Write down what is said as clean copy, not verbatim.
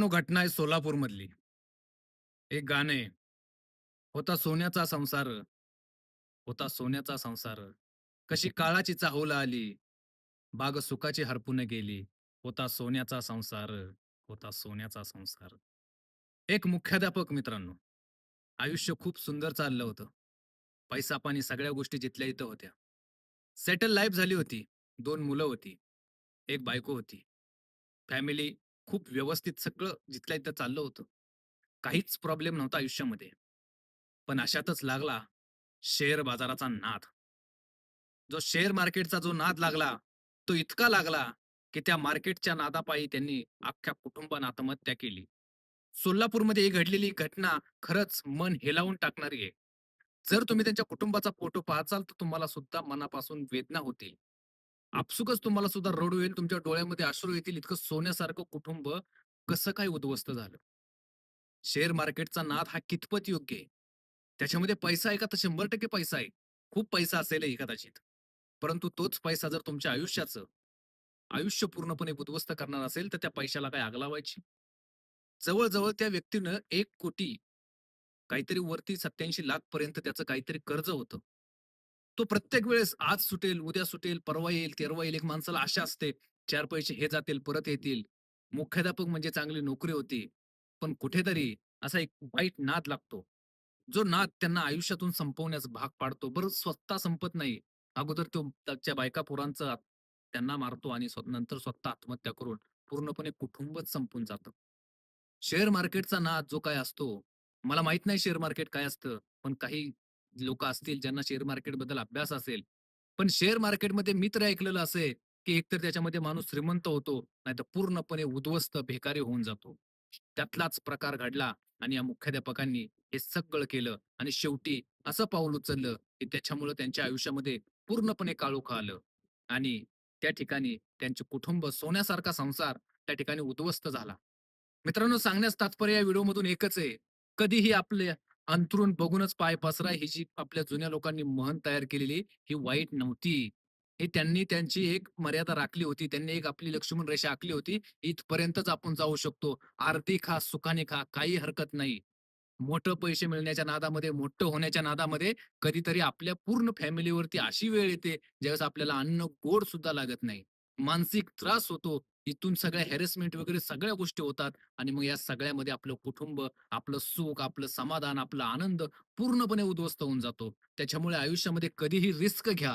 मित्रांनो, घटना आहे सोलापूर मधली. एक गाणं आहे. होता सोन्याचा संसार, होता सोन्याचा संसार. कशी काळाची चाहूल आली, बाग सुखाची हरपून गेली. होता सोन्याचा संसार, होता सोन्याचा संसार. एक मुख्याध्यापक मित्रांनो. आयुष्य खूप सुंदर चाललं होतं. पैसा-पाणी सगळ्या गोष्टी जिथल्या इथं होत्या. सेटल लाईफ झाली होती. 2 मुलं होती. एक बायको होती. फॅमिली खूप व्यवस्थित सगळं जिथल्या इथं चाललं होतं. काहीच प्रॉब्लेम नव्हता आयुष्यामध्ये. पण अशातच लागला शेअर बाजाराचा नाद. जो शेअर मार्केटचा जो नाद लागला, तो इतका लागला, की त्या मार्केटच्या नादापायी त्यांनी अख्ख्या कुटुंबानं आत्महत्या केली. सोलापूरमध्ये ही घडलेली घटना खरंच मन हेलावून टाकणारी आहे. जर तुम्ही त्यांच्या कुटुंबाचा फोटो पाहाचाल, तर तुम्हाला सुद्धा मनापासून वेदना होतील. आपसुकच तुम्हाला सुद्धा रडू येईल, तुमच्या डोळ्यामध्ये अश्रू येतील, इतकं सोन्यासारखं कुटुंब कसं काय उद्ध्वस्त झालं? शेअर मार्केटचा नाद हा कितपत योग्य आहे? त्याच्यामध्ये पैसा आहे का? तर 100% पैसा आहे. खूप पैसा असेलही कदाचित. परंतु तोच पैसा जर तुमच्या आयुष्याचं, आयुष्य पूर्णपणे उद्ध्वस्त करणार असेल, तर त्या पैशाला काय आग लावायची? जवळ-जवळ त्या व्यक्तीनं 1,00,00,000 काहीतरी वरती 87,00,000 पर्यंत त्याचं काहीतरी कर्ज होतं. तो प्रत्येक वेळेस आज सुटेल, उद्या सुटेल, परवा येईल, तेरवा येईल. एक माणसाला आशा असते, 4 पैसे हे जातील, परत येतील. मुख्याध्यापक म्हणजे चांगली नोकरी होती. पण कुठेतरी असा एक वाईट नाद लागतो. जो नाद त्यांना आयुष्यातून संपवण्यास भाग पाडतो. बरं स्वतः संपत नाही. अगोदर तो त्याच्या बायका-पोरांचं त्यांना मारतो आणि नंतर स्वतः आत्महत्या करून पूर्णपणे कुटुंबच संपून जातं. शेअर मार्केटचा नाद जो काही असतो, मला माहीत नाही शेअर मार्केट काय असतं, पण काही लोकं असतील ज्यांना शेअर मार्केटबद्दल अभ्यास असेल. पण शेअर मार्केटमध्ये मी तर ऐकलेलं असं आहे, की एकतर त्याच्यामध्ये माणूस श्रीमंत होतो, नाहीतर पूर्णपणे उद्ध्वस्त, भिकारी होऊन जातो. त्यातलाच प्रकार घडला आणि या मुख्याध्यापकांनी हे सगळं केलं आणि शेवटी असं पाऊल उचललं, की त्याच्यामुळं त्यांच्या आयुष्यामध्ये पूर्णपणे काळोख आलं आणि त्या ठिकाणी त्यांचे कुटुंब, सोन्यासारखा संसार त्या ठिकाणी उद्ध्वस्त झाला. मित्रांनो, सांगण्यास तात्पर्य या व्हिडिओमधून एकच आहे. कधीही आपले अंथरूण बघूनच पाय पसरा ही जी आपल्या जुन्या लोकांनी म्हण तयार केलेली ही वाईट नव्हती. ही त्यांनी त्यांची एक मर्यादा राखली होती. त्यांनी एक आपली लक्ष्मण रेषा आखली होती. इथपर्यंतच आपण जाऊ शकतो. आरती खा, सुखाने खा, काही हरकत नाही. मोठं पैसे मिळण्याच्या नादामध्ये, मोठं होण्याच्या नादामध्ये कधीतरी आपल्या पूर्ण फॅमिलीवरती अशी वेळ येते, ज्यावेळेस आपल्याला अन्न गोड सुद्धा लागत नाही. मानसिक त्रास होतो. इथून सगळ्या हॅरेसमेंट वगैरे सगळ्या गोष्टी होतात आणि मग या सगळ्यामध्ये आपलं कुटुंब, आपलं सुख, आपलं समाधान, आपला आनंद पूर्णपणे उद्ध्वस्त होऊन जातो. त्याच्यामुळे आयुष्यामध्ये कधीही रिस्क घ्या.